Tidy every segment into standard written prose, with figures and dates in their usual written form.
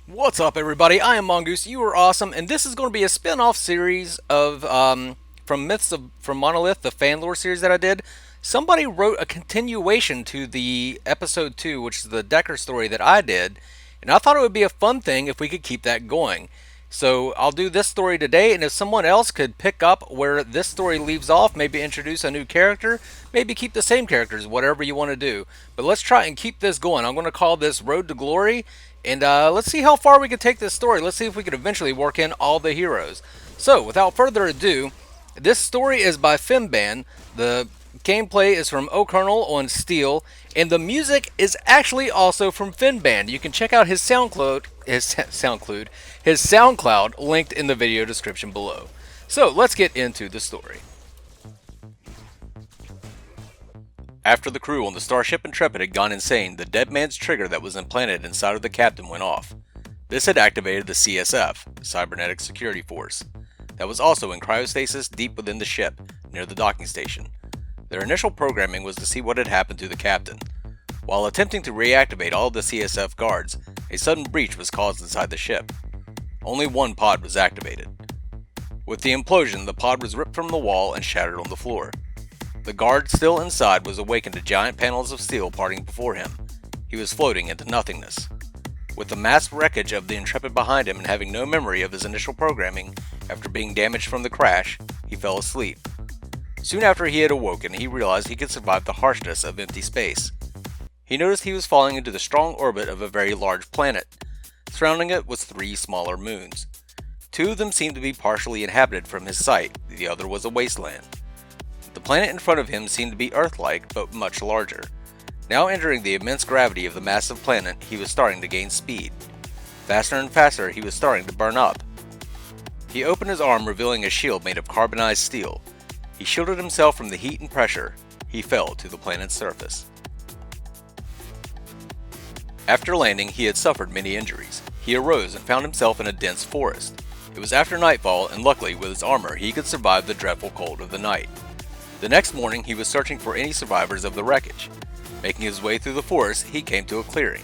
What's up, everybody? I am Mongoose. You are awesome, and this is going to be a spin-off series of from Monolith, the fan lore series that I did. Somebody wrote a continuation to the episode 2, which is the Decker story that I did, and I thought it would be a fun thing if we could keep that going. So I'll do this story today, and if someone else could pick up where this story leaves off, maybe introduce a new character, maybe keep the same characters, whatever you want to do. But let's try and keep this going. I'm going to call this Road to Glory, and let's see how far we can take this story. Let's see if we can eventually work in all the heroes. So, without further ado, this story is by Femban. The gameplay is from O'Kernel on Steel, and the music is actually also from Femban. You can check out his SoundCloud linked in the video description below. So, let's get into the story. After the crew on the Starship Intrepid had gone insane, the dead man's trigger that was implanted inside of the captain went off. This had activated the CSF, Cybernetic Security Force, that was also in cryostasis deep within the ship, near the docking station. Their initial programming was to see what had happened to the captain. While attempting to reactivate all of the CSF guards, a sudden breach was caused inside the ship. Only one pod was activated. With the implosion, the pod was ripped from the wall and shattered on the floor. The guard still inside was awakened to giant panels of steel parting before him. He was floating into nothingness. With the mass wreckage of the Intrepid behind him and having no memory of his initial programming, after being damaged from the crash, he fell asleep. Soon after he had awoken, he realized he could survive the harshness of empty space. He noticed he was falling into the strong orbit of a very large planet. Surrounding it was 3 smaller moons. 2 of them seemed to be partially inhabited from his sight, the other was a wasteland. The planet in front of him seemed to be Earth-like, but much larger. Now entering the immense gravity of the massive planet, he was starting to gain speed. Faster and faster, he was starting to burn up. He opened his arm, revealing a shield made of carbonized steel. He shielded himself from the heat and pressure. He fell to the planet's surface. After landing, he had suffered many injuries. He arose and found himself in a dense forest. It was after nightfall, and luckily with his armor, he could survive the dreadful cold of the night. The next morning, he was searching for any survivors of the wreckage. Making his way through the forest, he came to a clearing.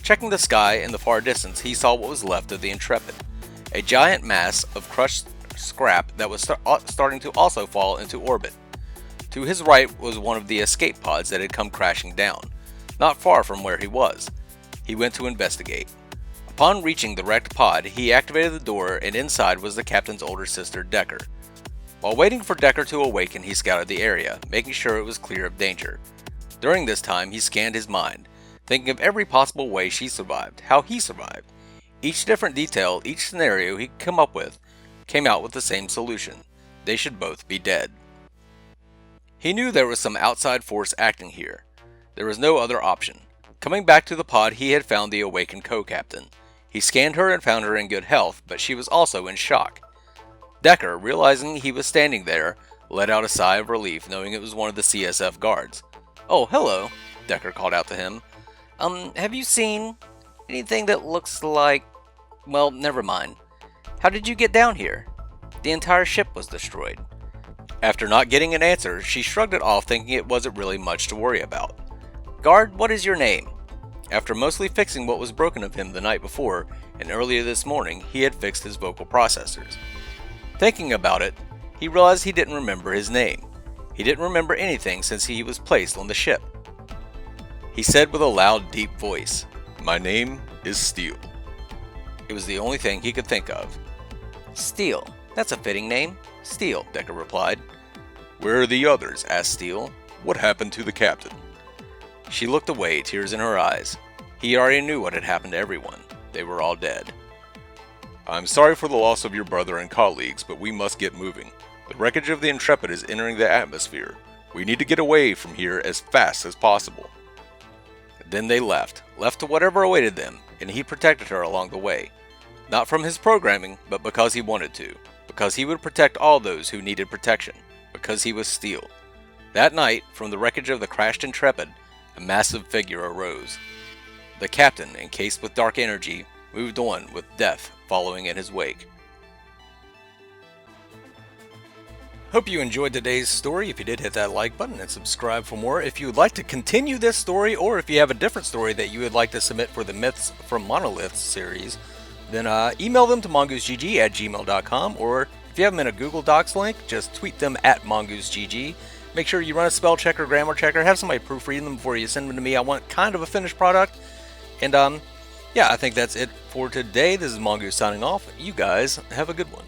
Checking the sky in the far distance, he saw what was left of the Intrepid, a giant mass of crushed scrap that was starting to also fall into orbit. To his right was one of the escape pods that had come crashing down, not far from where he was. He went to investigate. Upon reaching the wrecked pod, he activated the door, and inside was the captain's older sister, Decker. While waiting for Decker to awaken, he scouted the area, making sure it was clear of danger. During this time, he scanned his mind, thinking of every possible way she survived, how he survived. Each different detail, each scenario he could come up with, came out with the same solution. They should both be dead. He knew there was some outside force acting here. There was no other option. Coming back to the pod, he had found the awakened co-captain. He scanned her and found her in good health, but she was also in shock. Decker, realizing he was standing there, let out a sigh of relief, knowing it was one of the CSF guards. "Oh, hello," Decker called out to him. Have you seen anything that looks like... Well, never mind. How did you get down here? The entire ship was destroyed." After not getting an answer, she shrugged it off, thinking it wasn't really much to worry about. "Guard, what is your name?" After mostly fixing what was broken of him the night before, and earlier this morning, he had fixed his vocal processors. Thinking about it, he realized he didn't remember his name. He didn't remember anything since he was placed on the ship. He said with a loud, deep voice, "My name is Steel." It was the only thing he could think of. "Steel, that's a fitting name." "Steel," Decker replied. "Where are the others?" asked Steel. "What happened to the captain?" She looked away, tears in her eyes. He already knew what had happened to everyone. They were all dead. "I'm sorry for the loss of your brother and colleagues, but we must get moving. The wreckage of the Intrepid is entering the atmosphere. We need to get away from here as fast as possible." Then they left to whatever awaited them, and he protected her along the way. Not from his programming, but because he wanted to. Because he would protect all those who needed protection. Because he was Steel. That night, from the wreckage of the crashed Intrepid, a massive figure arose. The captain, encased with dark energy, moved on with death following in his wake. Hope you enjoyed today's story. If you did, hit that like button and subscribe for more. If you would like to continue this story, or if you have a different story that you would like to submit for the Myths from Monoliths series, then email them to mongoosegg@gmail.com, or if you have them in a Google Docs link, just tweet them at mongoosegg. Make sure you run a spell checker, grammar checker, have somebody proofread them before you send them to me. I want kind of a finished product. And yeah, I think that's it for today. This is Mongoose signing off. You guys have a good one.